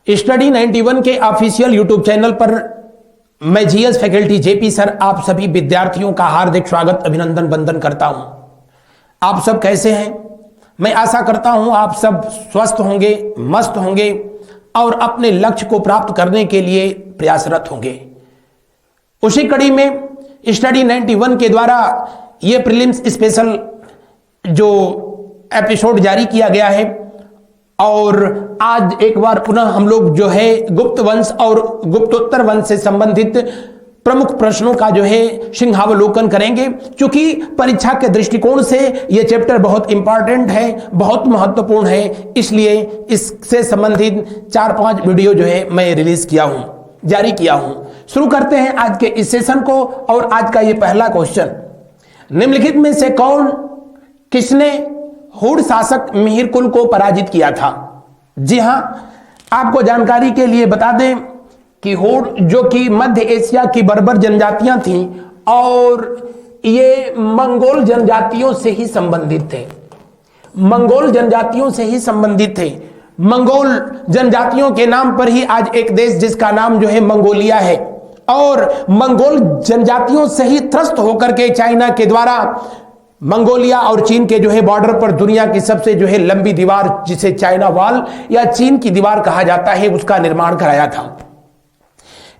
Study 91 के official YouTube channel पर मैं जीएस फैकल्टी जेपी सर आप सभी विद्यार्थियों का हार्दिक स्वागत अभिनंदन वंदन करता हूं। आप सब कैसे हैं? मैं आशा करता हूं आप सब स्वस्थ होंगे, मस्त होंगे और अपने लक्ष्य को प्राप्त करने के लिए प्रयासरत होंगे। उसी कड़ी में स्टडी 91 के द्वारा ये प्रीलिम्स स्पेशल जो एपिसोड जारी किया गया है और आज एक बार पुनः हम लोग जो है गुप्त वंश और गुप्तोत्तर वंश से संबंधित प्रमुख प्रश्नों का जो है सिंहावलोकन करेंगे। क्योंकि परीक्षा के दृष्टिकोण से यह चैप्टर बहुत इंपॉर्टेंट है, बहुत महत्वपूर्ण है, इसलिए इससे संबंधित 4-5 वीडियो जो है मैं रिलीज किया हूं, जारी किया हूं। शुरू करते हैं आज के इस सेशन को और आज का ये पहला क्वेश्चन, निम्नलिखित में से कौन किसने हुड शासक मिहिरकुल को पराजित किया था? जी हां, आपको जानकारी के लिए बता दें कि हुड जो कि मध्य एशिया की बर्बर जनजातियां थीं और ये मंगोल जनजातियों से ही संबंधित थे। मंगोल जनजातियों से ही संबंधित थे। मंगोल जनजातियों के नाम पर ही आज एक देश जिसका नाम जो है मंगोलिया है और मंगोल जनजातियों से ही त्रस्त होकर के चाइना के द्वारा मंगोलिया और चीन के जो है बॉर्डर पर दुनिया की सबसे जो है लंबी दीवार, जिसे चाइना वॉल या चीन की दीवार कहा जाता है, उसका निर्माण कराया था।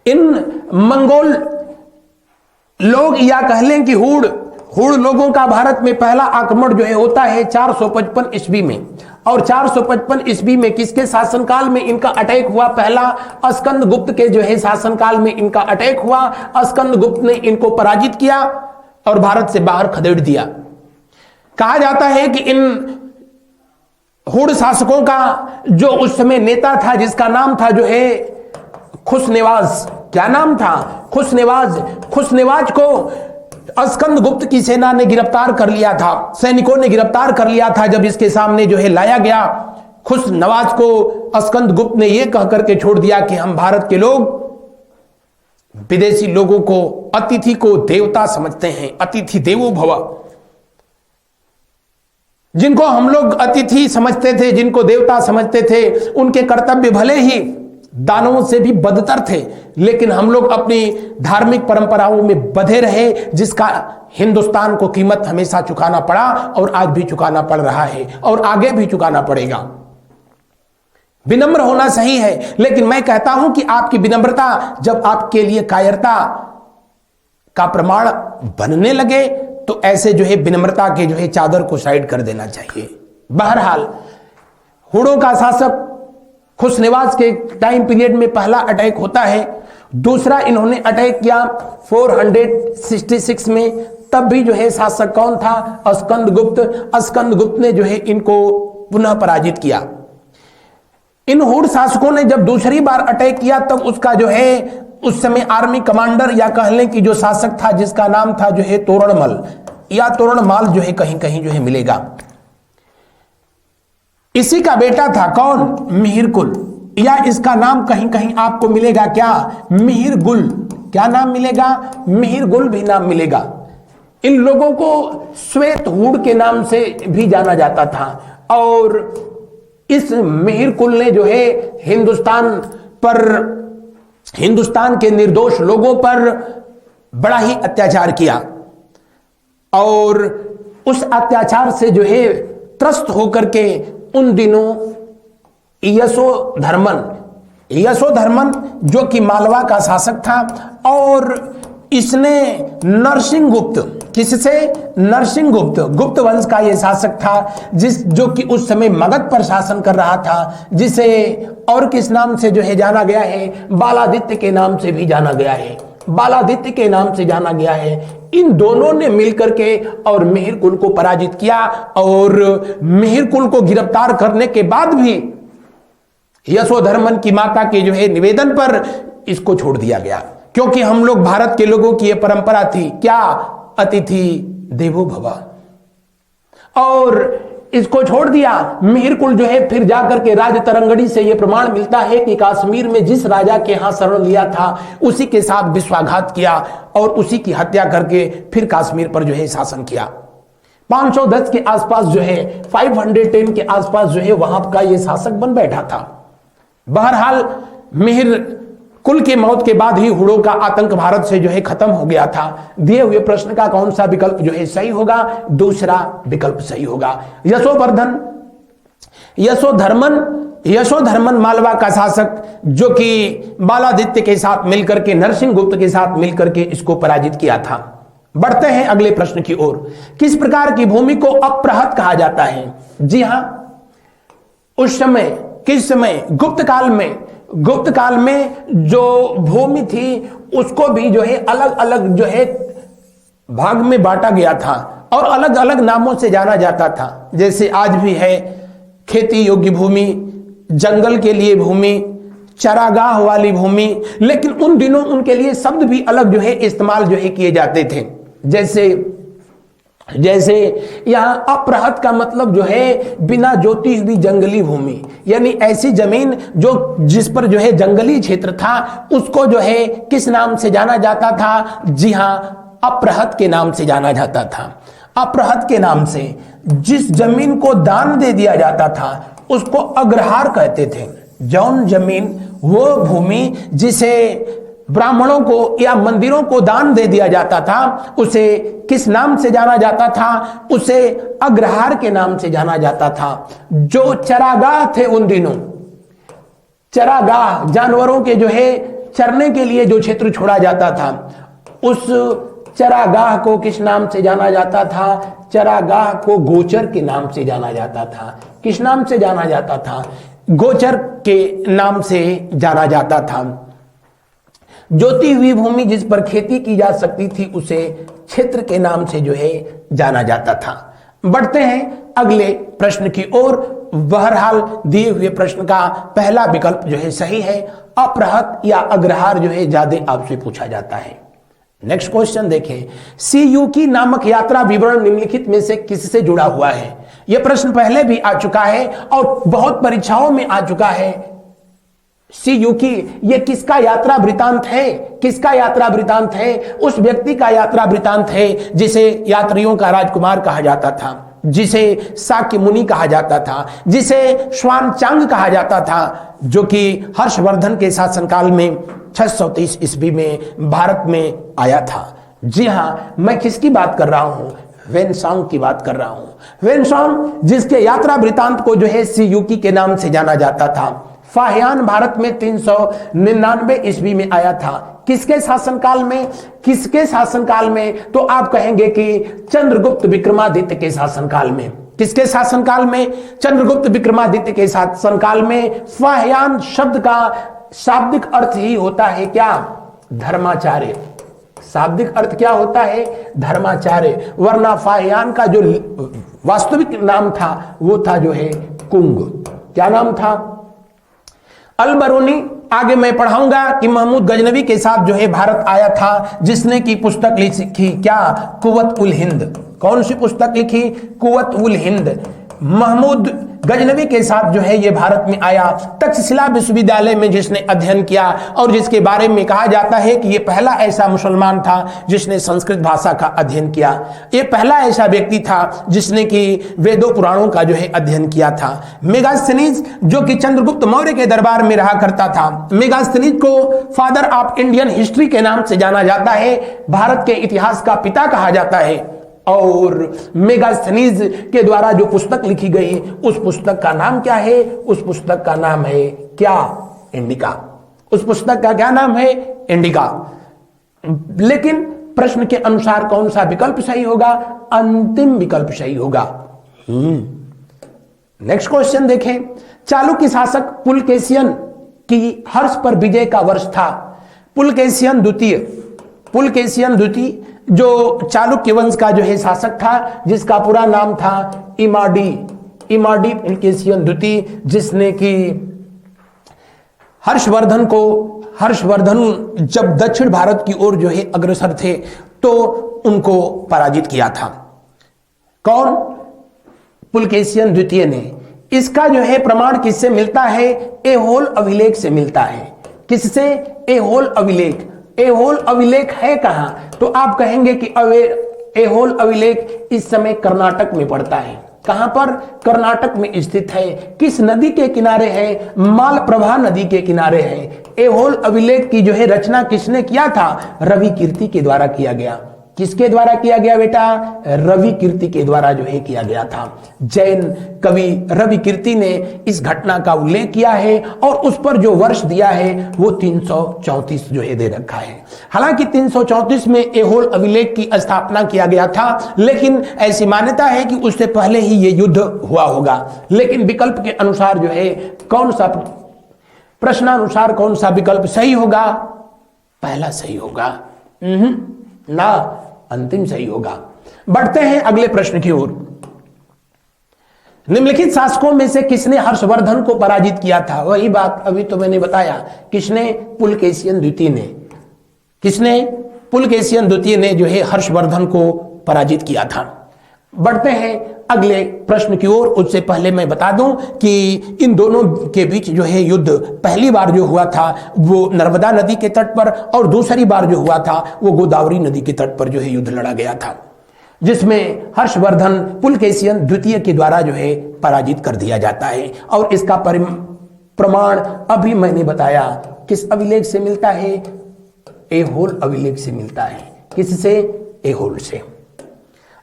इन मंगोल लोग या कह लें कि हुड लोगों का भारत में पहला आक्रमण जो है होता है 455 ईस्वी में। और 455 ईस्वी में किसके शासनकाल में इनका अटैक हुआ? पहला स्कंद गुप्त के जो है शासनकाल में इनका अटैक हुआ। स्कंद गुप्त ने इनको पराजित किया और भारत से बाहर खदेड़ दिया। कहा जाता है कि इन हुड शासकों का जो उस समय नेता था जिसका नाम था जो है खुशनेवाज। क्या नाम था? खुशनेवाज। खुशनेवाज को स्कंद गुप्त की सेना ने गिरफ्तार कर लिया था, सैनिकों ने गिरफ्तार कर लिया था। जब इसके सामने जो है लाया गया, खुशनवाज को स्कंद गुप्त ने यह कहकर के छोड़ दिया कि हम भारत के लोग विदेशी लोगों को, अतिथि को देवता समझते हैं। अतिथि देवो भव। जिनको हम लोग अतिथि समझते थे, जिनको देवता समझते थे, उनके कर्तव्य भले ही दानवों से भी बदतर थे, लेकिन हम लोग अपनी धार्मिक परंपराओं में बंधे रहे, जिसका हिंदुस्तान को कीमत हमेशा चुकाना पड़ा और आज भी चुकाना पड़ रहा है और आगे भी चुकाना पड़ेगा। विनम्र होना सही है, लेकिन मैं कहता हूं कि आपकी विनम्रता जब आपके लिए कायरता का प्रमाण बनने लगे तो ऐसे जो है विनम्रता के जो है चादर को साइड कर देना चाहिए। बहरहाल हुडों का शासक खुशनेवाज के टाइम पीरियड में पहला अटैक होता है। दूसरा इन्होंने अटैक किया 466 में। तब भी जो है शासक कौन था? स्कंद गुप्त। स्कंद गुप्त ने जो है इनको पुनः पराजित किया। इन हुड शासकों ने जब दूसरी बार अटैक किया तब उसका जो है उस समय आर्मी कमांडर या कह लें कि जो शासक था जिसका नाम था जो है तोरणमल या तोरणमाल जो है कहीं कहीं जो है मिलेगा। इसी का बेटा था कौन? मिहिरकुल, या इसका नाम कहीं कहीं आपको मिलेगा क्या? मिहिरगुल। क्या नाम मिलेगा? मिहिरगुल भी नाम मिलेगा। इन लोगों को श्वेत हुड के नाम से भी जाना जाता था और इस मिहिरकुल ने जो है हिंदुस्तान के निर्दोष लोगों पर बड़ा ही अत्याचार किया और उस अत्याचार से जो है त्रस्त होकर के उन दिनों यशोधर्मन जो कि मालवा का शासक था और इसने नरसिंहगुप्त, किससे? नरसिंहगुप्त, गुप्त वंश का यह शासक था जो कि उस समय मगध पर शासन कर रहा था, जिसे और किस नाम से जो है जाना गया है? बालादित्य के नाम से भी जाना गया है। बालादित्य के नाम से जाना गया है। इन दोनों ने मिलकर के और मिहिरकुल को पराजित किया और मिहिरकुल को गिरफ्तार करने के बाद भी यशोधर्मन की माता के जो है निवेदन पर इसको छोड़ दिया गया, क्योंकि हम लोग भारत के लोगों की यह परंपरा थी क्या? अतिथि देवो भव। और इसको छोड़ दिया। मिहिरकुल जो है फिर जाकर के राजतरंगड़ी से यह प्रमाण मिलता है कि कश्मीर में जिस राजा के यहां शरण लिया था उसी के साथ विश्वासघात किया और उसी की हत्या करके फिर कश्मीर पर जो है शासन किया। 510 के आसपास जो है 510 के आसपास जो है वहां का यह शासक बन बैठा था। बहरहाल मिहिर कुल की मौत के बाद ही हुड़ों का आतंक भारत से जो है खत्म हो गया था। दिए हुए प्रश्न का कौन सा विकल्प जो है सही होगा? दूसरा विकल्प सही होगा। यशोधर्मन मालवा का शासक जो कि बालादित्य के साथ मिलकर के, नरसिंह गुप्त के साथ मिलकर के इसको पराजित किया था। बढ़ते हैं अगले प्रश्न की ओर। किस प्रकार की भूमि को अप्रहत कहा जाता है? जी हां, उस समय, किस समय? गुप्त काल में जो भूमि थी उसको भी जो है अलग अलग जो है भाग में बांटा गया था और अलग अलग नामों से जाना जाता था। जैसे आज भी है खेती योग्य भूमि, जंगल के लिए भूमि, चरागाह वाली भूमि, लेकिन उन दिनों उनके लिए शब्द भी अलग जो है इस्तेमाल जो है किए जाते थे। जैसे यहां अप्रहत का मतलब जो है बिना जोती हुई जंगली भूमि, यानी ऐसी जमीन जो जिस पर जो है जंगली क्षेत्र था उसको जो है किस नाम से जाना जाता था? जी हां, अप्रहत के नाम से जाना जाता था। अप्रहत के नाम से जिस जमीन को दान दे दिया जाता था उसको अग्रहार कहते थे। जौन जमीन, वो भूमि जिसे ब्राह्मणों को या मंदिरों को दान दे दिया जाता था उसे किस नाम से जाना जाता था? उसे अग्रहार के नाम से जाना जाता था। जो चरागाह थे उन दिनों, चरागाह जानवरों के जो है चरने के लिए जो क्षेत्र छोड़ा जाता था, उस चरागाह को किस नाम से जाना जाता था? चरागाह को गोचर के नाम से जाना जाता था। किस नाम से जाना जाता था? गोचर के नाम से जाना जाता था। जोती हुई भूमि जिस पर खेती की जा सकती थी उसे क्षेत्र के नाम से जो है जाना जाता था। बढ़ते हैं अगले प्रश्न की ओर। बहरहाल दिए हुए प्रश्न का पहला विकल्प जो है सही है। अप्रहत या अग्रहार जो है ज्यादा आपसे पूछा जाता है। नेक्स्ट क्वेश्चन देखें। सीयूकी नामक यात्रा विवरण निम्नलिखित में से किससे जुड़ा हुआ है? यह प्रश्न पहले भी आ चुका है और बहुत परीक्षाओं में आ चुका है। सीयूकी ये किसका यात्रा वृतांत है? किसका यात्रा वृतांत है? उस व्यक्ति का यात्रा वृतांत है जिसे यात्रियों का राजकुमार कहा जाता था, जिसे शाक्य मुनि कहा जाता था, जिसे श्वानचांग कहा जाता था, जो कि हर्षवर्धन के शासनकाल में 630 ईस्वी में भारत में आया था। जी हां, मैं किसकी बात कर रहा हूं? वेनसांग की बात कर रहा हूं। वेनसांग जिसके यात्रा वृतांत को जो है सीयूकी के नाम से जाना जाता था। फाहियान भारत में 399 ईस्वी में आया था। किसके शासनकाल में? किसके शासनकाल में? तो आप कहेंगे कि चंद्रगुप्त विक्रमादित्य के शासनकाल में। किसके शासनकाल में? चंद्रगुप्त विक्रमादित्य के शासनकाल में। फाहियान शब्द का शाब्दिक अर्थ ही होता है क्या? धर्माचार्य। शाब्दिक अर्थ क्या होता है? धर्माचार्य। वरना फाहियान का जो वास्तविक नाम था वो था जो है कुंग। क्या नाम था? अल-बरूनी। आगे मैं पढ़ाऊंगा कि महमूद गजनवी के साथ जो है भारत आया था, जिसने की पुस्तक लिखी क्या? कुव्वत उल हिंद। कौन सी पुस्तक लिखी? कुव्वत उल हिंद। महमूद गजनवी के साथ जो है ये भारत में आया। तक्षशिला विश्वविद्यालय में जिसने अध्ययन किया और जिसके बारे में कहा जाता है कि ये पहला ऐसा मुसलमान था जिसने संस्कृत भाषा का अध्ययन किया। ये पहला ऐसा व्यक्ति था जिसने कि वेदों पुराणों का जो है अध्ययन किया था। मेगास्थनीज जो कि चंद्रगुप्त मौर्य के दरबार में रहा करता था। मेगास्थनीज को फादर ऑफ इंडियन हिस्ट्री के नाम से जाना जाता है। भारत के इतिहास का पिता कहा जाता है। और मेगास्थनीज के द्वारा जो पुस्तक लिखी गई उस पुस्तक का नाम क्या है? उस पुस्तक का नाम है क्या? इंडिका। उस पुस्तक का क्या नाम है? इंडिका। लेकिन प्रश्न के अनुसार कौन सा विकल्प सही होगा? अंतिम विकल्प सही होगा। नेक्स्ट क्वेश्चन देखें। चालुक्य शासक पुलकेशियन की हर्ष पर विजय का वर्ष था। पुलकेशियन द्वितीय जो चालुक्य वंश का जो है शासक था, जिसका पूरा नाम था इमाडी पुलकेशियन द्वितीय, जिसने कि हर्षवर्धन जब दक्षिण भारत की ओर जो है अग्रसर थे तो उनको पराजित किया था। कौन? पुलकेशियन द्वितीय ने। इसका जो है प्रमाण किससे मिलता है? ऐहोल अभिलेख से मिलता है। किससे? ऐहोल अभिलेख। ऐहोल अभिलेख है कहां? तो आप कहेंगे कि ऐहोल अभिलेख इस समय कर्नाटक में पड़ता है। कहां पर? कर्नाटक में स्थित है। किस नदी के किनारे है? मालप्रभा नदी के किनारे है। ऐहोल अभिलेख की जो है रचना किसने किया था? रवि कीर्ति के द्वारा किया गया। किसके द्वारा किया गया बेटा? रवि कीर्ति के द्वारा जो है किया गया था। जैन कवि रवि कीर्ति ने इस घटना का उल्लेख किया है और उस पर जो वर्ष दिया है वो 334 जो है दे रखा है। हालांकि 334 में ऐहोल अभिलेख की स्थापना किया गया था, लेकिन ऐसी मान्यता है कि उससे पहले ही ये युद्ध हुआ होगा। लेकिन विकल्प के अनुसार जो है कौन सा, प्रश्नानुसार कौन सा विकल्प सही होगा? पहला सही होगा ना, अंतिम सही होगा। बढ़ते हैं अगले प्रश्न की ओर। निम्नलिखित शासकों में से किसने हर्षवर्धन को पराजित किया था? वही बात अभी तो मैंने बताया। किसने? पुलकेशियन द्वितीय ने। किसने? पुलकेशियन द्वितीय ने जो है हर्षवर्धन को पराजित किया था। बढ़ते हैं अगले प्रश्न की ओर। उससे पहले मैं बता दूं कि इन दोनों के बीच जो है युद्ध पहली बार जो हुआ था वो नर्मदा नदी के तट पर, और दूसरी बार जो हुआ था वो गोदावरी नदी के तट पर जो है युद्ध लड़ा गया था, जिसमें हर्षवर्धन पुलकेशियन द्वितीय के द्वारा जो है पराजित कर दिया जाता है। और इसका प्रमाण अभी मैंने बताया किस अभिलेख से मिलता है? ऐहोल अभिलेख से मिलता है। किससे? ऐहोल से।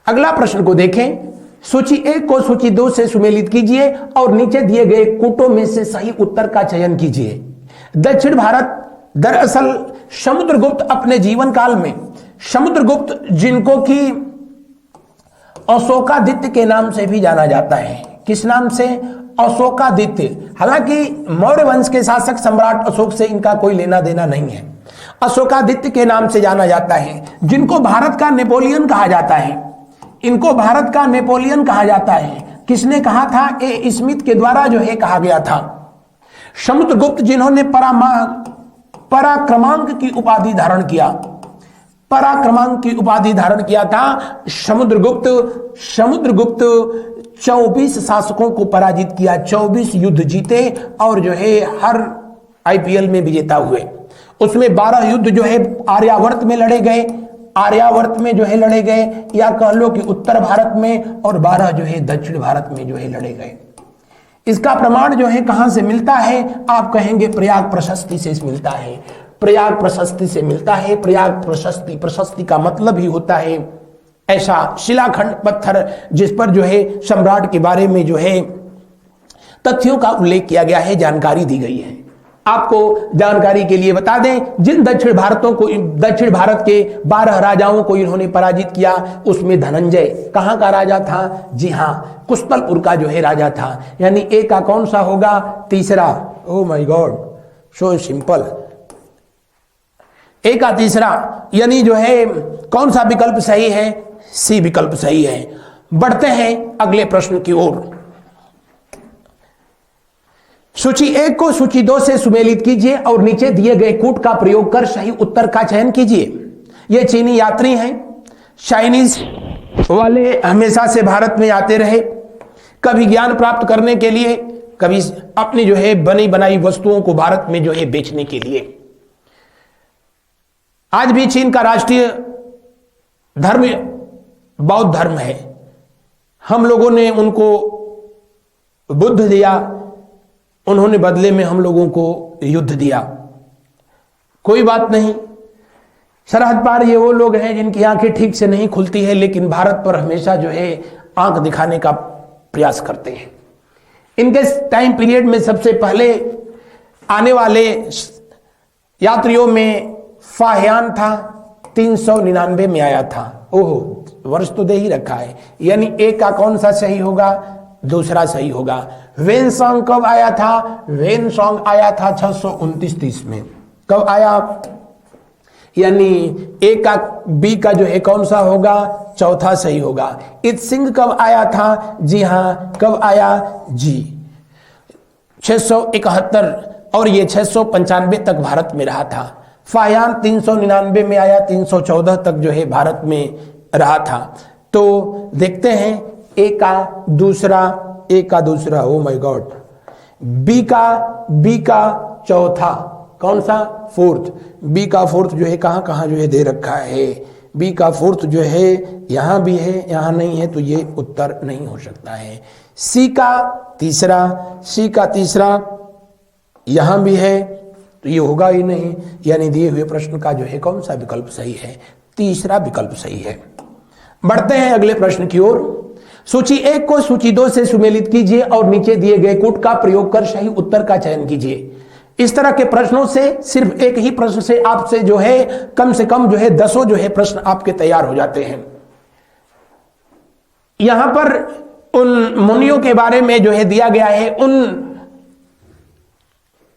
अगला प्रश्न को देखें। सूची 1 को सूची 2 से सुमेलित कीजिए और नीचे दिए गए कूटों में से सही उत्तर का चयन कीजिए। दक्षिण भारत। दरअसल समुद्रगुप्त अपने जीवन काल में, समुद्रगुप्त जिनको कि अशोकादित्य के नाम से भी जाना जाता है। किस नाम से? अशोकादित्य। हालांकि मौर्य वंश के शासक सम्राट अशोक से इनका कोई लेना देना नहीं है। अशोकादित्य के नाम से जाना जाता है, जिनको भारत का नेपोलियन कहा जाता है। इनको भारत का नेपोलियन कहा जाता है। किसने कहा था? ए स्मिथ के द्वारा जो है कहा गया था। समुद्रगुप्त जिन्होंने पराक्रमांक की उपाधि धारण किया, पराक्रमांक की उपाधि धारण किया था समुद्रगुप्त 24 शासकों को पराजित किया, 24 युद्ध जीते और जो है हर आईपीएल में विजेता हुए। उसमें 12 युद्ध जो है आर्यावर्त में लड़े गए, आर्यावर्त में जो है लड़े गए, या कह लो कि उत्तर भारत में, और 12 जो है दक्षिण भारत में जो है लड़े गए। इसका प्रमाण जो है कहां से मिलता है? आप कहेंगे प्रयाग प्रशस्ति से मिलता है। प्रयाग प्रशस्ति से मिलता है। प्रयाग प्रशस्ति, प्रशस्ति का मतलब ही होता है ऐसा शिलाखंड पत्थर जिस पर जो है सम्राट के बारे में जो है तथ्यों का उल्लेख किया गया है, जानकारी दी गई है। आपको जानकारी के लिए बता दें, जिन दक्षिण भारत के 12 राजाओं को इन्होंने पराजित किया, उसमें धनंजय कहां का राजा था? जी हां, कुस्तलपुर का जो है राजा था। यानी ए का कौन सा होगा? तीसरा। Oh my God, so simple. A का तीसरा, यानी जो है कौन सा विकल्प सही है? सी विकल्प सही है। बढ़ते हैं अगले प्रश्न की ओर। सूची 1 को सूची 2 से सुमेलित कीजिए और नीचे दिए गए कूट का प्रयोग कर सही उत्तर का चयन कीजिए। ये चीनी यात्री हैं, चाइनीज वाले हमेशा से भारत में आते रहे, कभी ज्ञान प्राप्त करने के लिए, कभी अपनी जो है बनी बनाई वस्तुओं को भारत में जो है बेचने के लिए। आज भी चीन का राष्ट्रीय धर्म बौद्ध धर्म है। हम लोगों ने उनको बुद्ध दिया, उन्होंने बदले में हम लोगों को युद्ध दिया। कोई बात नहीं, सरहद पार ये वो लोग हैं जिनकी आंखें ठीक से नहीं खुलती है, लेकिन भारत पर हमेशा जो है आंख दिखाने का प्रयास करते हैं। इनके टाइम पीरियड में सबसे पहले आने वाले यात्रियों में फाहियान था, 399 में आया था। ओहो, वर्ष तो दे ही रखा है, यानी ए का कौन सा सही होगा? दूसरा सही होगा। वेनसोंग कब आया था? वेनसोंग आया था 629 में। कब आया? यानी ए का, बी का जो है कौन सा होगा? चौथा सही होगा। इत्सिंग कब आया था? जी हां, कब आया? जी 671, और ये 695 तक भारत में रहा था। फाहियान 399 में आया, 314 तक जो है भारत में रहा था। तो देखते हैं ए का दूसरा, ओ माय गॉड, बी का चौथा, कौन सा? फोर्थ। बी का फोर्थ जो है कहां कहां जो है दे रखा है? बी का फोर्थ जो है यहां भी है, यहां नहीं है, तो ये उत्तर नहीं हो सकता है। सी का तीसरा यहां भी है, तो ये होगा ही नहीं, यानी दिए हुए प्रश्न का जो है कौन सा विकल्प सही है? तीसरा विकल्प सही है। बढ़ते हैं अगले प्रश्न की ओर। सूची 1 को सूची 2 से सुमेलित कीजिए और नीचे दिए गए कूट का प्रयोग कर सही उत्तर का चयन कीजिए। इस तरह के प्रश्नों से सिर्फ एक ही प्रश्न से आपसे जो है कम से कम जो है 10 जो है प्रश्न आपके तैयार हो जाते हैं। यहां पर उन मुनियों के बारे में जो है दिया गया है, उन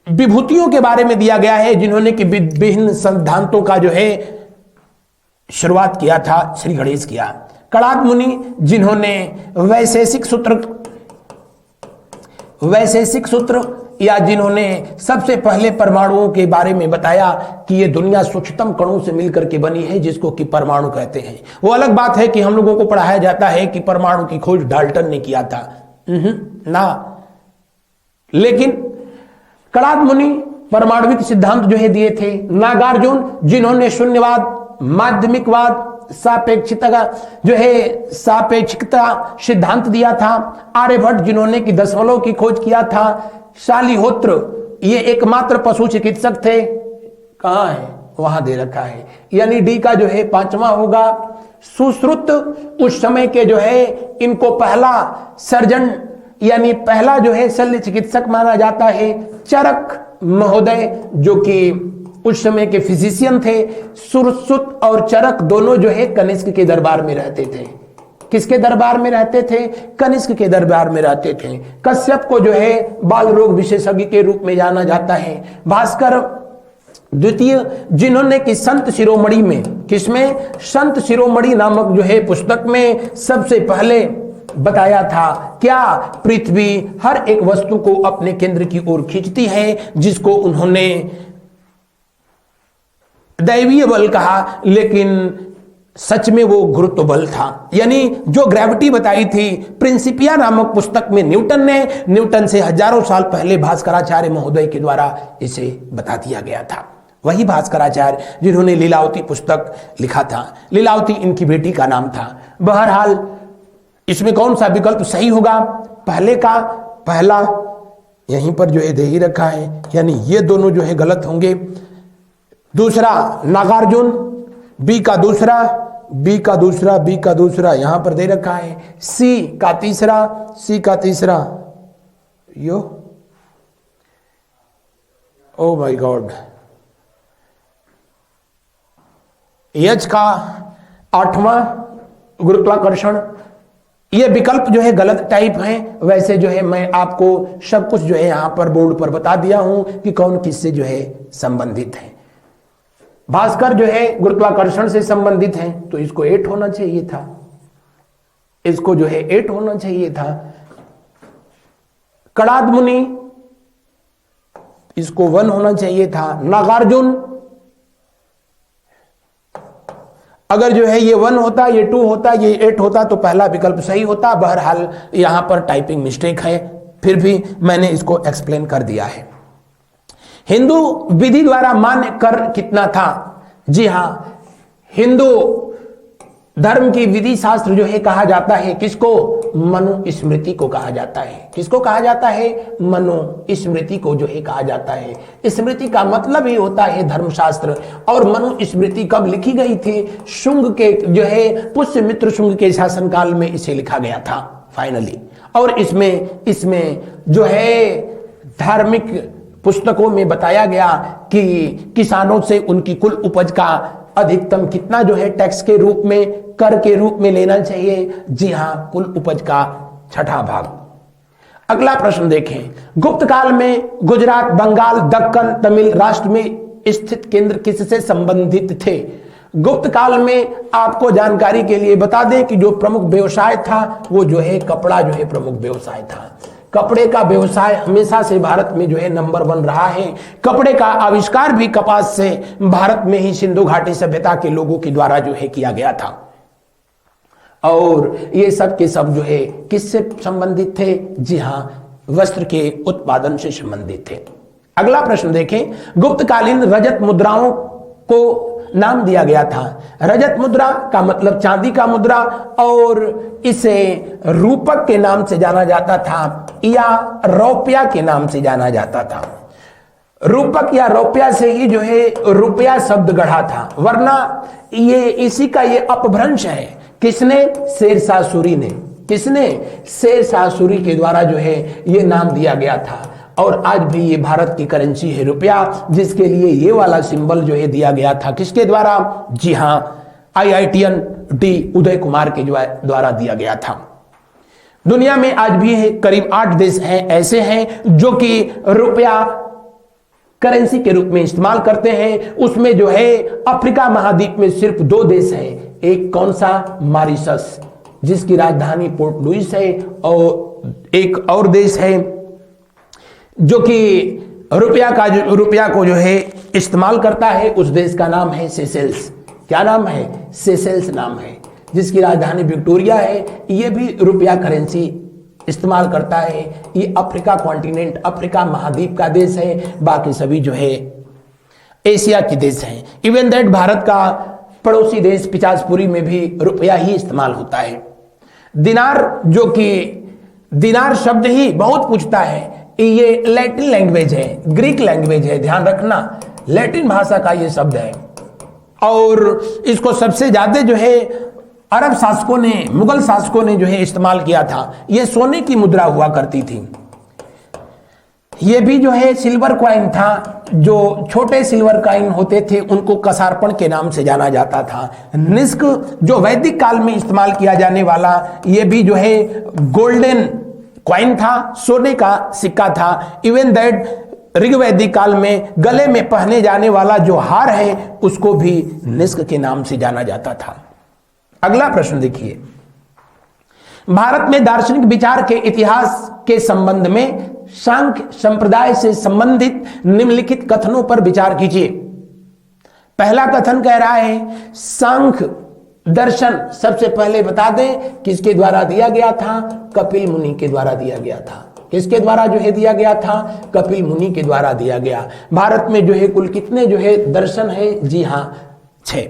विभूतियों के बारे में दिया गया है जिन्होंने कि विभिन्न सिद्धांतों का जो है शुरुआत किया था श्री गणेश किया। कणाद मुनि जिन्होंने वैशेषिक सूत्र या जिन्होंने सबसे पहले परमाणुओं के बारे में बताया कि ये दुनिया सूक्ष्मतम कणों से मिलकर के बनी है, जिसको कि परमाणु कहते हैं। वो अलग बात है कि हम लोगों को पढ़ाया जाता है कि परमाणु की खोज डाल्टन ने किया था ना, लेकिन कणाद मुनि परमाणविक सिद्धांत जो है दिए थे। नागार्जुन जिन्होंने शून्यवाद, माध्यमिकवाद, सापेक्षिकता सिद्धांत दिया था। आर्यभट्ट जिन्होंने कि दशमलव की खोज किया था। शालिहोत्र ये एकमात्र पशु चिकित्सक थे, कहां है? वहां दे रखा है, यानी डी का जो है 5वां होगा। सुश्रुत उस समय के जो है इनको पहला सर्जन यानी पहला जो है शल्य चिकित्सक माना जाता है। चरक महोदय जो कि उस समय के फिजिशियन थे। सुश्रुत और चरक दोनों जो है कनिष्क के दरबार में रहते थे। किसके दरबार में रहते थे? कनिष्क के दरबार में रहते थे। कश्यप को जो है बाल रोग विशेषज्ञ के रूप में जाना जाता है। भास्कर द्वितीय जिन्होंने कि संत शिरोमणि में, किसमें? संत शिरोमणि नामक जो है पुस्तक में सबसे पहले बताया था क्या? पृथ्वी हर एक वस्तु को अपने केंद्र की ओर खींचती है, जिसको उन्होंने दैवीय बल कहा, लेकिन सच में वो गुरुत्व बल था। यानी जो ग्रेविटी बताई थी प्रिंसिपिया नामक पुस्तक में न्यूटन से हजारों साल पहले भास्कराचार्य महोदय के द्वारा इसे बता दिया गया था। वही भास्कराचार्य जिन्होंने लीलावती पुस्तक लिखा था। लीलावती इनकी बेटी का नाम था। बहरहाल इसमें कौन सा विकल्प सही होगा? पहले का पहला यहीं पर जो है दे ही रखा है, यानी ये दोनों जो है गलत होंगे। दूसरा नागार्जुन, बी का दूसरा यहां पर दे रखा है। सी का तीसरा यो ओ माय गॉड, एच का 8वां गुरुत्वाकर्षण। ये विकल्प जो है गलत टाइप हैं। वैसे जो है मैं आपको सब कुछ जो है यहां पर बोर्ड पर बता दिया हूं कि कौन किससे जो है संबंधित है। भास्कर जो है गुरुत्वाकर्षण से संबंधित है, तो इसको 8 होना चाहिए था, इसको जो है 8 होना चाहिए था। कणाद मुनि इसको 1 होना चाहिए था। नागार्जुन अगर जो है ये 1 होता, ये 2 होता, ये 8 होता तो पहला विकल्प सही होता। बहरहाल यहां पर टाइपिंग मिस्टेक है, फिर भी मैंने इसको एक्सप्लेन कर दिया है। हिंदू विधि द्वारा मान्य कर कितना था? जी हां, हिंदू धर्म की विधि शास्त्र जो है कहा जाता है किसको? मनुस्मृति को कहा जाता है। किसको कहा जाता है? मनुस्मृति को जो है कहा जाता है। स्मृति का मतलब ही होता है धर्मशास्त्र। और मनुस्मृति कब लिखी गई थी? शुंग के जो है पुष्यमित्र शुंग के शासनकाल में इसे लिखा गया था फाइनली। और इसमें जो है धार्मिक पुस्तकों में बताया गया कि किसानों से उनकी कुल उपज का अधिकतम कितना जो है टैक्स के रूप में, कर के रूप में लेना चाहिए। जी हां, कुल उपज का 6ठा भाग। अगला प्रश्न देखें। गुप्त काल में गुजरात, बंगाल, दक्कन, तमिल राष्ट्र में स्थित केंद्र किससे संबंधित थे? गुप्त काल में आपको जानकारी के लिए बता दें कि जो प्रमुख व्यवसाय था वो जो है कपड़ा जो है प्रमुख व्यवसाय था। कपड़े का व्यवसाय हमेशा से भारत में जो है नंबर 1 रहा है। कपड़े का आविष्कार भी कपास से भारत में ही सिंधु घाटी सभ्यता के लोगों के द्वारा जो है किया गया था। और ये सब के सब जो है किससे संबंधित थे? जी हां, वस्त्र के उत्पादन से संबंधित थे। अगला प्रश्न देखें। गुप्तकालीन रजत मुद्राओं को नाम दिया गया था। रजत मुद्रा का मतलब चांदी का मुद्रा, और इसे रूपक के नाम से जाना जाता था या रौप्या के नाम से जाना जाता था। रूपक या रौप्या से ही जो है रुपया शब्द गढ़ा था, वरना ये इसी का ये अपभ्रंश है। किसने? शेरशाह सूरी ने। किसने? शेरशाह सूरी के द्वारा जो है ये नाम दिया गया था। और आज भी ये भारत की करेंसी है रुपया, जिसके लिए ये वाला सिंबल जो है दिया गया था। किसके द्वारा? जी हां, IITN डी उदय कुमार के द्वारा दिया गया था। दुनिया में आज भी करीब 8 देश हैं ऐसे हैं जो कि रुपया करेंसी के रूप में इस्तेमाल करते हैं। उसमें जो है अफ्रीका महाद्वीप में सिर्फ 2 देश हैं। एक कौन सा? मॉरिशस, जिसकी राजधानी पोर्ट लुइस है, और एक और देश है जो कि रुपया को जो है इस्तेमाल करता है। उस देश का नाम है सेशेल्स। क्या नाम है? सेशेल्स नाम है, जिसकी राजधानी विक्टोरिया है। ये भी रुपया करेंसी इस्तेमाल करता है। ये अफ्रीका कॉन्टिनेंट, अफ्रीका महाद्वीप का देश है। बाकी सभी जो है एशिया के देश हैं। इवन दैट भारत का पड़ोसी देश पिचासपुरी में भी रुपया ही इस्तेमाल होता है। दिनार, जो कि दिनार शब्द ही बहुत पूछता है, ये लैटिन लैंग्वेज है, ग्रीक लैंग्वेज है, ध्यान रखना, लैटिन भाषा का ये शब्द है। और इसको सबसे ज्यादा जो है अरब शासकों ने, मुगल शासकों ने जो है इस्तेमाल किया था। यह सोने की मुद्रा हुआ करती थी। यह भी जो है सिल्वर कॉइन था। जो छोटे सिल्वर कॉइन होते थे उनको कसारपण के नाम से जाना जाता था। निष्क, जो वैदिक काल में इस्तेमाल किया जाने वाला, यह भी जो है गोल्डन कॉइन था, सोने का सिक्का था। इवन दैट ऋग्वैदिक काल में गले में पहने जाने वाला जो हार है उसको भी निष्क के नाम से जाना जाता था। अगला प्रश्न देखिए, भारत में दार्शनिक विचार के इतिहास के संबंध में सांख्य संप्रदाय से संबंधित निम्नलिखित कथनों पर विचार कीजिए। पहला कथन कह रहा है सांख्य दर्शन सबसे पहले बता दें किसके द्वारा दिया गया था? कपिल मुनि के द्वारा दिया गया था। किसके द्वारा जो है दिया गया था? कपिल मुनि के द्वारा दिया गया। भारत में जो है कुल कितने जो है दर्शन है? जी हां, 6।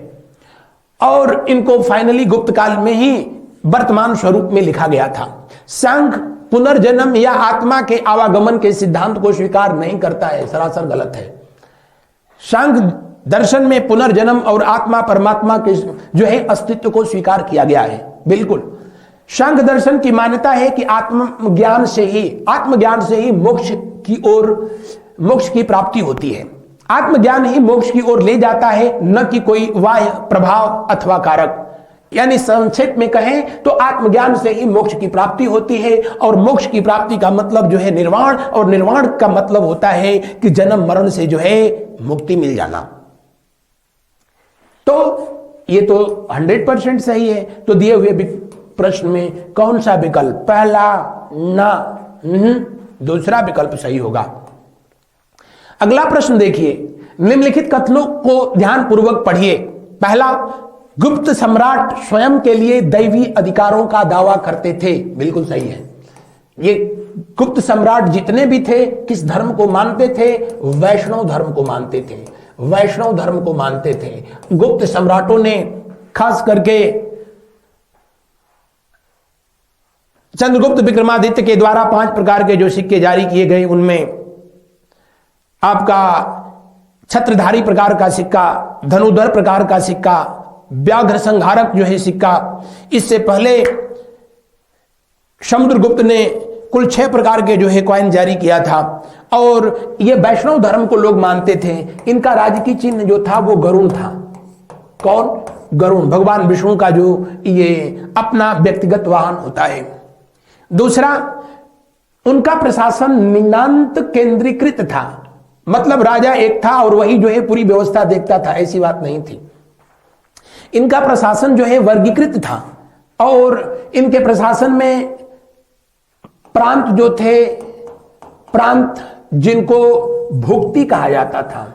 और इनको फाइनली गुप्त काल में ही वर्तमान स्वरूप में लिखा गया था। सांख्य पुनर्जन्म या आत्मा के आवागमन के सिद्धांत को स्वीकार नहीं करता है, सरासर गलत है। सांख्य दर्शन में पुनर्जन्म और आत्मा परमात्मा के जो है अस्तित्व को स्वीकार किया गया है। बिल्कुल, सांख्य दर्शन की मान्यता है कि आत्मज्ञान से ही मोक्ष की प्राप्ति होती है। आत्मज्ञान ही मोक्ष की ओर ले जाता है, न कि कोई बाह्य प्रभाव अथवा कारक। यानी संक्षेप में कहें तो आत्मज्ञान से ही मोक्ष की प्राप्ति होती है। और मोक्ष की प्राप्ति का मतलब जो है निर्वाण, और निर्वाण का मतलब होता है कि जन्म मरण से जो है मुक्ति मिल जाना। तो ये तो 100% सही है। तो दिए हुए प्रश्न में कौन सा विकल्प? पहला ना, दूसरा विकल्प सही होगा। अगला प्रश्न देखिए, निम्नलिखित कथनों को ध्यानपूर्वक पढ़िए। पहला, गुप्त सम्राट स्वयं के लिए दैवी अधिकारों का दावा करते थे। बिल्कुल सही है। ये गुप्त सम्राट जितने भी थे किस धर्म को मानते थे? वैष्णव धर्म को मानते थे। वैष्णव धर्म को मानते थे। गुप्त सम्राटों ने खास करके चंद्रगुप्त विक्रमादित्य के द्वारा 5 प्रकार के जो सिक्के जारी किए गए, उनमें आपका छत्रधारी प्रकार का सिक्का, धनुधर प्रकार का सिक्का, व्याघ्र संहारक जो है सिक्का, इससे पहले समुद्रगुप्त ने कुल 6 प्रकार के जो है कॉइन जारी किया था। और ये वैष्णव धर्म को लोग मानते थे। इनका राजकीय चिन्ह जो था वो गरुण था। कौन? गरुण, भगवान विष्णु का जो ये अपना व्यक्तिगत वाहन होता है। दूसरा, उनका प्रशासन निम्नांत केंद्रीकृत था। मतलब राजा एक था और वही जो है पूरी व्यवस्था देखता था, ऐसी बात नहीं थी। इनका प्रशासन जो है वर्गीकृत था। और इनके प्रशासन में प्रांत जो थे, प्रांत जिनको भुक्ति कहा जाता था,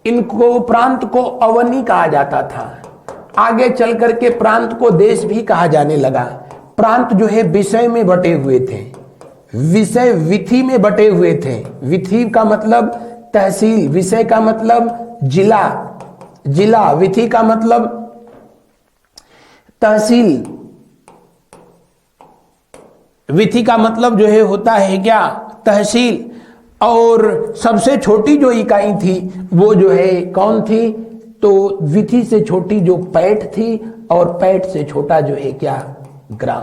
इनको प्रांत को अवनी कहा जाता था। आगे चल करके प्रांत को देश भी कहा जाने लगा। प्रांत जो है विषय में बटे हुए थे, विषय विधि में बटे हुए थे। विधि का मतलब तहसील, विषय का मतलब जिला, जिला, विथि का मतलब तहसील, विथि का मतलब जो है होता है क्या, तहसील। और सबसे छोटी जो इकाई थी वो जो है कौन थी, तो विथि से छोटी जो पैठ थी और पैठ से छोटा जो है क्या, ग्राम।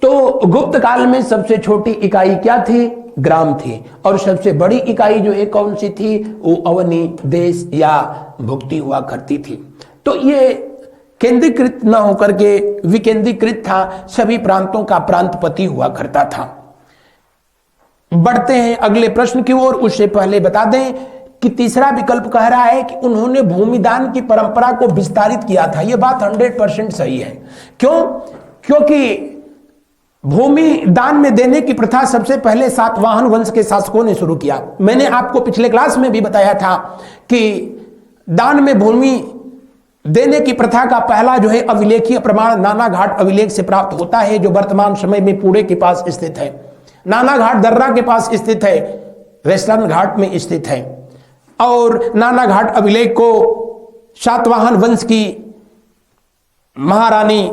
तो गुप्त काल में सबसे छोटी इकाई क्या थी, ग्राम थी। और सबसे बड़ी इकाई जो है कौन सी थी, वो अवनी, देश या भुक्ति हुआ करती थी। तो ये केंद्रीकृत न होकर के विकेंद्रीकृत था, सभी प्रांतों का प्रांतपति हुआ करता था। बढ़ते हैं अगले प्रश्न की ओर। उससे पहले बता दें कि तीसरा विकल्प कह रहा है कि उन्होंने भूमिदान की परंपरा को विस्तारित किया था। यह बात 100% सही है। क्यों? क्योंकि भूमि दान में देने की प्रथा सबसे पहले सातवाहन वंश के शासकों ने शुरू किया। मैंने आपको पिछले क्लास में भी बताया था कि दान में भूमि देने की प्रथा का पहला जो है अभिलेखीय प्रमाण नानाघाट अभिलेख से प्राप्त होता है, जो वर्तमान समय में पुणे के पास स्थित है। नानाघाट दर्रा के पास स्थित है, वेस्टर्न घाट में स्थित है। और नानाघाट अभिलेख को सातवाहन वंश की महारानी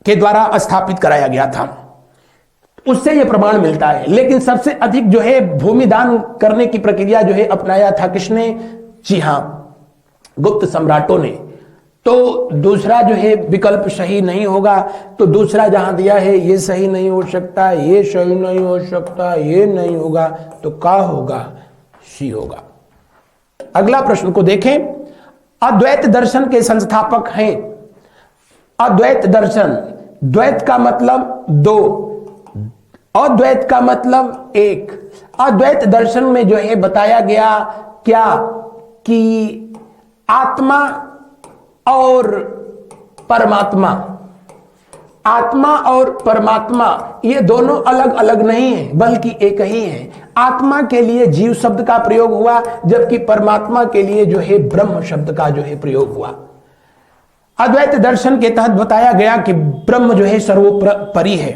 के द्वारा स्थापित कराया गया था, उससे यह प्रमाण मिलता है। लेकिन सबसे अधिक जो है भूमिदान करने की प्रक्रिया जो है अपनाया था किसने? जी हां, गुप्त सम्राटों ने। तो दूसरा जो है विकल्प सही नहीं होगा। तो दूसरा जहां दिया है ये सही नहीं हो सकता, ये सही नहीं हो सकता, ये नहीं होगा, तो क्या होगा? सी होगा। अगला प्रश्न को देखें। अद्वैत दर्शन के संस्थापक हैं। अद्वैत दर्शन, द्वैत का मतलब दो, अद्वैत का मतलब एक। अद्वैत दर्शन में जो है बताया गया क्या कि आत्मा और परमात्मा, आत्मा और परमात्मा ये दोनों अलग अलग नहीं है, बल्कि एक ही है। आत्मा के लिए जीव शब्द का प्रयोग हुआ, जबकि परमात्मा के लिए जो है ब्रह्म शब्द का जो है प्रयोग हुआ। अद्वैत दर्शन के तहत बताया गया कि ब्रह्म जो है सर्वोपरि है,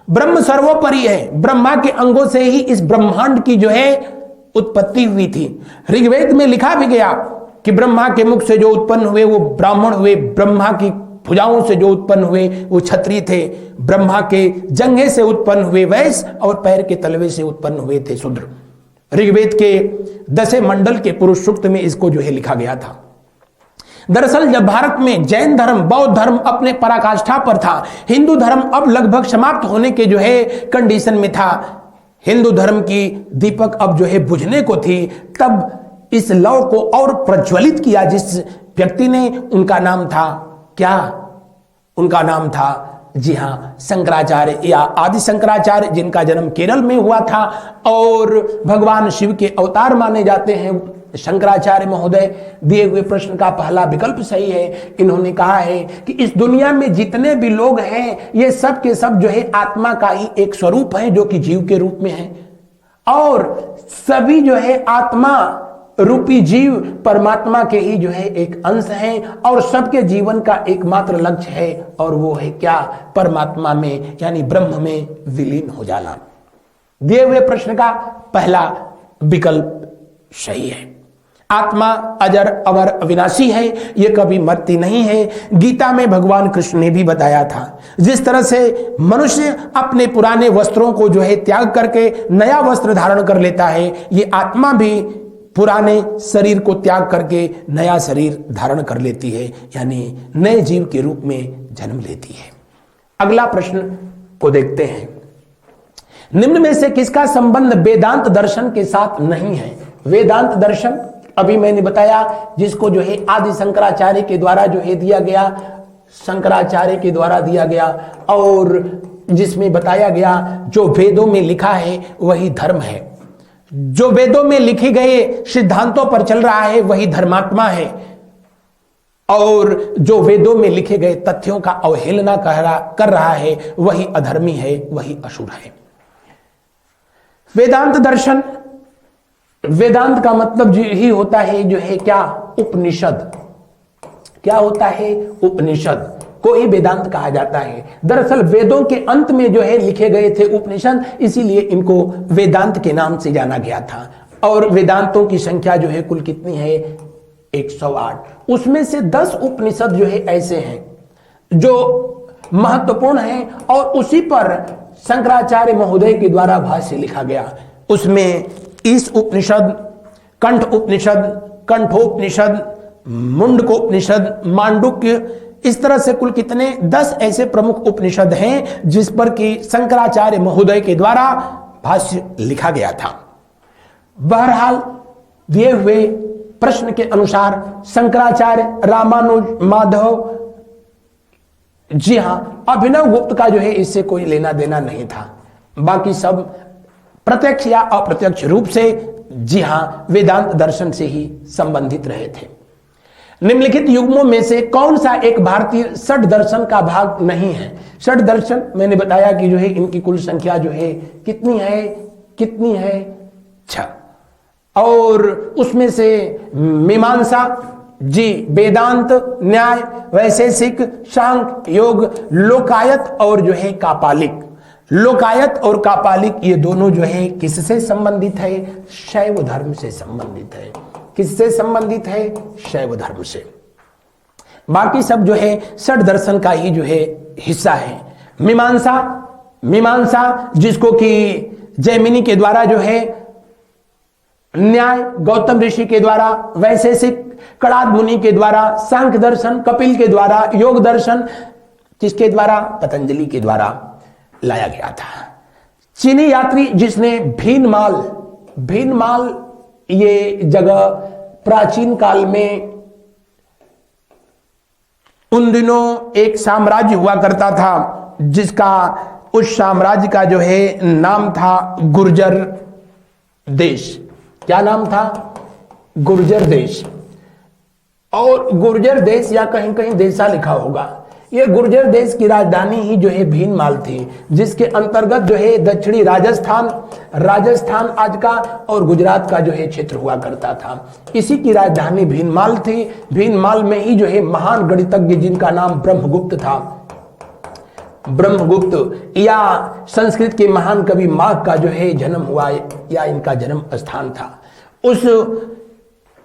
ब्रह्म सर्वोपरि है। ब्रह्मा के अंगों से ही इस ब्रह्मांड की जो है उत्पत्ति हुई थी। ऋग्वेद में लिखा भी गया कि ब्रह्मा के मुख से जो उत्पन्न हुए वो ब्राह्मण हुए, ब्रह्मा की भुजाओं से जो उत्पन्न हुए वो क्षत्रिय थे, ब्रह्मा के जंघे से उत्पन्न हुए वैश्य और पैर के तलवे से उत्पन्न हुए थे शूद्र। ऋग्वेद के 10 मंडल के पुरुष सूक्त में इसको जो है लिखा गया था। दरअसल जब भारत में जैन धर्म, बौद्ध धर्म अपने पराकाष्ठा पर था, हिंदू धर्म अब लगभग समाप्त होने के जो है कंडीशन में था, हिंदू धर्म की दीपक अब जो है बुझने को थी, तब इस लौ को और प्रज्वलित किया जिस व्यक्ति ने, उनका नाम था क्या? उनका नाम था, जी हां, शंकराचार्य या आदि शंकराचार्य, जिनका जन्म केरल में हुआ था और भगवान शिव के अवतार माने जाते हैं शंकराचार्य महोदय। दिए हुए प्रश्न का पहला विकल्प सही है। इन्होंने कहा है कि इस दुनिया में जितने भी लोग हैं ये सब के सब जो है आत्मा का ही एक स्वरूप है, जो कि जीव के रूप में है, और सभी जो है आत्मा रूपी जीव परमात्मा के ही जो है एक अंश हैं, और सबके जीवन का एकमात्र लक्ष्य है, और वो है क्या? परमात्मा में यानी ब्रह्म में विलीन हो जाना। दिए हुए प्रश्न का पहला विकल्प सही है। आत्मा अजर अमर अविनाशी है, यह कभी मरती नहीं है। गीता में भगवान कृष्ण ने भी बताया था, जिस तरह से मनुष्य अपने पुराने वस्त्रों को जो है त्याग करके नया वस्त्र धारण कर लेता है, ये आत्मा भी पुराने शरीर को त्याग करके नया शरीर धारण कर लेती है, यानी नए जीव के रूप में जन्म लेती है। अगला प्रश्न को देखते हैं। निम्न में से किसका संबंध वेदांत दर्शन के साथ नहीं है? वेदांत दर्शन अभी मैंने बताया, जिसको जो है आदि शंकराचार्य के द्वारा जो है दिया गया, शंकराचार्य के द्वारा दिया गया, और जिसमें बताया गया जो वेदों में लिखा है वही धर्म है, जो वेदों में लिखे गए सिद्धांतों पर चल रहा है वही धर्मात्मा है, और जो वेदों में लिखे गए तथ्यों का अवहेलना कर रहा है वही अधर्मी है, वही असुर है। वेदांत दर्शन, वेदांत का मतलब ही होता है जो है क्या? उपनिषद। क्या होता है? उपनिषद को ही वेदांत कहा जाता है। दरअसल वेदों के अंत में जो है लिखे गए थे उपनिषद, इसीलिए इनको वेदांत के नाम से जाना गया था। और वेदांतों की संख्या जो है कुल कितनी है? 108। उसमें से 10 उपनिषद जो है ऐसे हैं जो महत्वपूर्ण हैं और उसी पर शंकराचार्य महोदय के द्वारा भाष्य लिखा गया। उसमें ईश उपनिषद, कंठ उपनिषद, कंठोपनिषद, मुंडकोपनिषद, मांडुक्य, इस तरह से कुल कितने 10 ऐसे प्रमुख उपनिषद हैं जिस पर कि शंकराचार्य महोदय के द्वारा भाष्य लिखा गया था। बहरहाल दिए हुए प्रश्न के अनुसार शंकराचार्य रामानुज माधव, जी हां, अभिनव गुप्त का जो है इससे कोई लेना देना नहीं था। बाकी सब प्रत्यक्ष या अप्रत्यक्ष रूप से, जी हां, वेदांत दर्शन से ही संबंधित रहे थे। निम्नलिखित युग्मों में से कौन सा एक भारतीय षड दर्शन का भाग नहीं है? षड दर्शन मैंने बताया कि जो है इनकी कुल संख्या जो है कितनी है 6। और उसमें से मीमांसा, जी, वेदांत, न्याय, वैशेषिक, सांख्य, योग, लोकायत और जो है कापालिक। लोकायत और कापालिक ये दोनों जो है किससे संबंधित है? शैव धर्म से संबंधित है। किससे संबंधित है? शैव धर्म से। बाकी सब जो है षड दर्शन का ही जो है हिस्सा है। मीमांसा जिसको कि जैमिनी के द्वारा जो है, न्याय गौतम ऋषि के द्वारा, वैशेषिक कणाद मुनि के द्वारा, सांख्य दर्शन कपिल के द्वारा, योग दर्शन किसके द्वारा? पतंजलि के द्वारा लाया गया था। चीनी यात्री जिसने भीनमाल ये जगह प्राचीन काल में, उन दिनों एक साम्राज्य हुआ करता था जिसका, उस साम्राज्य का जो है नाम था गुर्जर देश। क्या नाम था? गुर्जर देश। और गुर्जर देश या कहीं कहीं देशा लिखा होगा। ये गुर्जर देश की राजधानी ही जो है भीनमाल थी, जिसके अंतर्गत जो है दक्षिणी राजस्थान आज का और गुजरात का जो है क्षेत्र हुआ करता था। इसी की राजधानी भीनमाल थी। भीनमाल में ही जो है महान गणितज्ञ जिनका नाम ब्रह्मगुप्त था, ब्रह्मगुप्त या संस्कृत के महान कवि माघ का जो है जन्म हुआ या इनका जन्म स्थान था। उस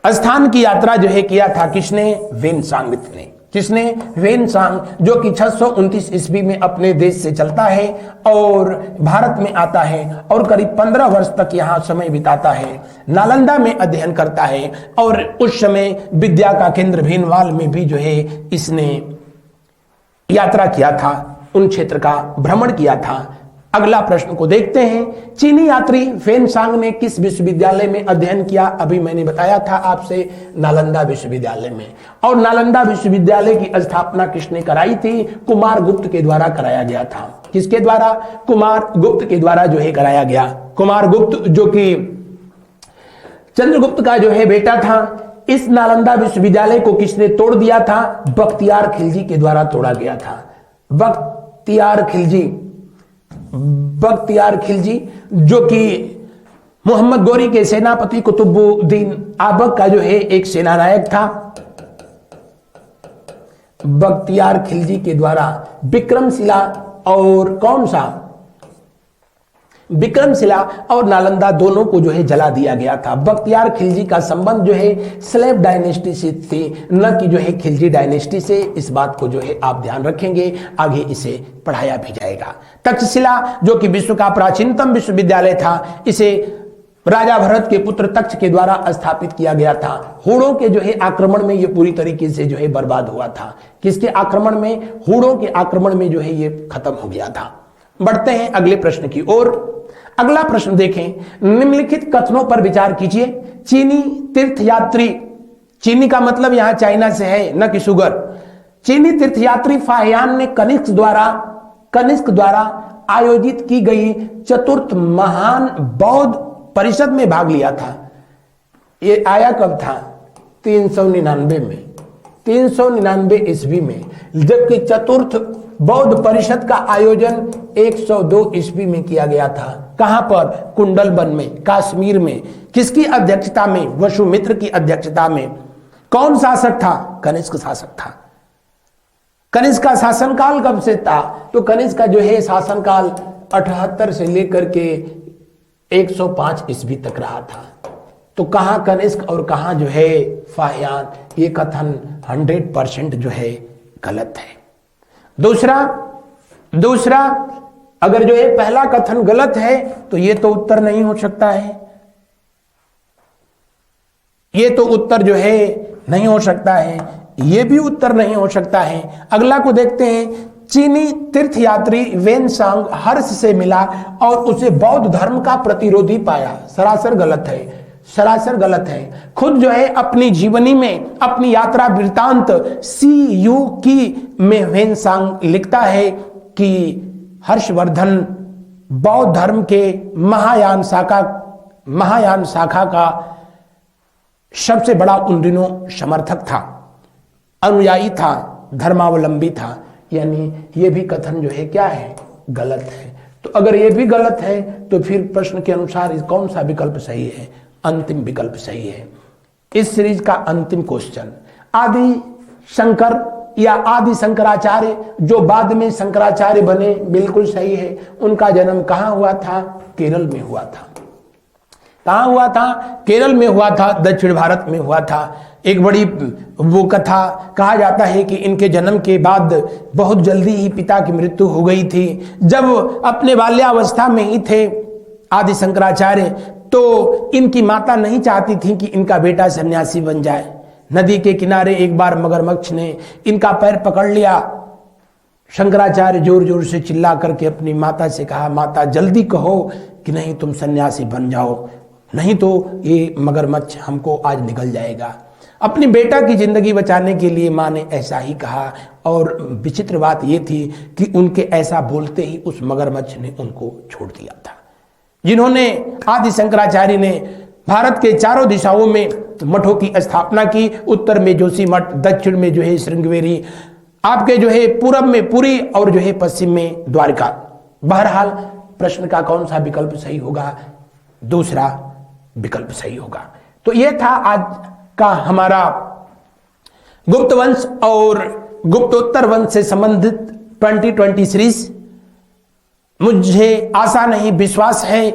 स्थान की यात्रा जो है किया था किसने? वेनसांग ने। किसने? वेनसांग, जो कि 629 ईस्वी में अपने देश से चलता है और भारत में आता है और करीब 15 वर्ष तक यहाँ समय बिताता है। नालंदा में अध्ययन करता है और उस समय विद्या का केंद्र भीनमाल में भी जो है इसने यात्रा किया था, उन क्षेत्र का भ्रमण किया था। अगला प्रश्न को देखते हैं। चीनी यात्री वेनसांग ने किस विश्वविद्यालय में अध्ययन किया? अभी मैंने बताया था आपसे, नालंदा विश्वविद्यालय में। और नालंदा विश्वविद्यालय की स्थापना किसने कराई थी? कुमार गुप्त के द्वारा कराया गया था। किसके द्वारा? कुमार गुप्त के द्वारा जो है कराया गया। कुमार गुप्त जो कि चंद्रगुप्त का जो है बेटा था। इस नालंदा विश्वविद्यालय को किसने तोड़ दिया था? बख्तियार खिलजी के द्वारा तोड़ा गया था। बख्तियार खिलजी जो कि मोहम्मद गोरी के सेनापति कुतुबुद्दीन ऐबक का जो है एक सेनानायक था। बख्तियार खिलजी के द्वारा विक्रमशिला और कौन सा? विक्रमशिला और नालंदा दोनों को जो है जला दिया गया था। बख्तियार खिलजी का संबंध जो है स्लेव डायनेस्टी से थी, न कि जो है खिलजी डायनेस्टी से। इस बात को जो है आप ध्यान रखेंगे, आगे इसे पढ़ाया भी जाएगा। तक्षशिला जो कि विश्व का प्राचीनतम विश्वविद्यालय था, इसे राजा भरत के पुत्र तक्ष के द्वारा स्थापित किया गया था। हुड़ों के जो है आक्रमण में यह पूरी तरीके से जो है बर्बाद हुआ था। किसके आक्रमण में? हुड़ों के आक्रमण में जो है ये खत्म हो गया था। बढ़ते हैं अगले प्रश्न की ओर। अगला प्रश्न देखें। निम्नलिखित कथनों पर विचार कीजिए। चीनी तीर्थयात्री, चीनी का मतलब यहां चाइना से है, न कि शुगर। चीनी तीर्थयात्री फाहियान ने कनिष्क द्वारा आयोजित की गई चतुर्थ महान बौद्ध परिषद में भाग लिया था। ये आया कब था? 399 में, 399 ईस्वी में। जबकि चतुर्थ बौद्ध परिषद का आयोजन 102 ईस्वी में किया गया था। कहां पर? कुंडलबन में, कश्मीर में। किसकी अध्यक्षता में? वसुमित्र की अध्यक्षता में। कौन शासक था? कनिष्क शासक था। कनिष्क का शासनकाल कब से था? तो कनिष्क का जो है शासनकाल 78 से लेकर के 105 ईस्वी तक रहा था। तो कहां कनिष्क और कहां जो है फाहियान, ये कथन 100% जो है गलत है। दूसरा अगर जो है पहला कथन गलत है तो ये तो उत्तर नहीं हो सकता है, ये तो उत्तर जो है नहीं हो सकता है, ये भी उत्तर नहीं हो सकता है। अगला को देखते हैं। चीनी तीर्थयात्री वेनसांग हर्ष से मिला और उसे बौद्ध धर्म का प्रतिरोधी पाया। सरासर गलत है, सरासर गलत है। खुद जो है अपनी जीवनी में अपनी यात्रा वृत्तांत CU की में वेनसांग लिखता है कि हर्षवर्धन बौद्ध धर्म के महायान शाखा का सबसे बड़ा उन दिनों समर्थक था, अनुयायी था, धर्मावलंबी था। यानी ये भी कथन जो है क्या है, गलत है। तो अगर ये भी गलत है तो फिर प्रश्न के अनुसार कौन सा विकल्प सही है? अंतिम विकल्प सही है। इस सीरीज का अंतिम क्वेश्चन, आदि शंकर या आदि शंकराचार्य जो बाद में शंकराचार्य बने, बिल्कुल सही है। उनका जन्म कहां हुआ था? केरल में हुआ था। कहां हुआ था? केरल में हुआ था, दक्षिण भारत में हुआ था। एक बड़ी वो कथा कहा जाता है कि इनके जन्म के बाद बहुत जल्दी ही पिता की मृत्यु हो गई थी। जब अपने बाल्यावस्था में ही थे आदि शंकराचार्य, तो इनकी माता नहीं चाहती थी कि इनका बेटा सन्यासी बन जाए। नदी के किनारे एक बार मगरमच्छ ने इनका पैर पकड़ लिया। शंकराचार्य जोर जोर से चिल्ला करके अपनी माता से कहा, माता जल्दी कहो कि नहीं तुम सन्यासी बन जाओ, नहीं तो ये मगरमच्छ हमको आज निगल जाएगा। अपनी बेटा की जिंदगी बचाने के लिए माँ ने ऐसा ही कहा। और विचित्र बात यह थी कि उनके ऐसा बोलते ही उस मगरमच्छ ने उनको छोड़ दिया था। जिन्होंने आदि शंकराचार्य ने भारत के चारों दिशाओं में मठों की स्थापना की। उत्तर में जोशी मठ, दक्षिण में जो है श्रृंगेरी, आपके जो है पूरब में पुरी और जो है पश्चिम में द्वारका। बहरहाल प्रश्न का कौन सा विकल्प सही होगा? दूसरा विकल्प सही होगा। तो यह था आज का हमारा गुप्त वंश और गुप्तोत्तर वंश से संबंधित 2020 सीरीज। मुझे आशा नहीं, विश्वास है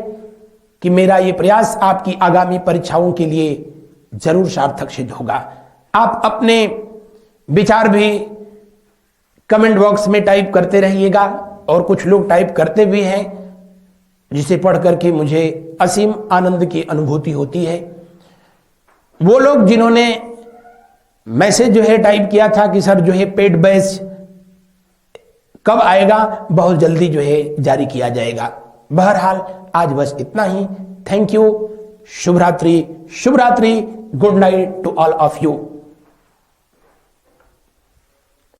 कि मेरा ये प्रयास आपकी आगामी परीक्षाओं के लिए जरूर सार्थक सिद्ध होगा। आप अपने विचार भी कमेंट बॉक्स में टाइप करते रहिएगा, और कुछ लोग टाइप करते भी हैं, जिसे पढ़ करके मुझे असीम आनंद की अनुभूति होती है। वो लोग जिन्होंने मैसेज जो है टाइप किया था कि सर जो है पेड बैच कब आएगा, बहुत जल्दी जो है जारी किया जाएगा। बहरहाल आज बस इतना ही। Thank you. शुभ रात्रि, good night to all of you.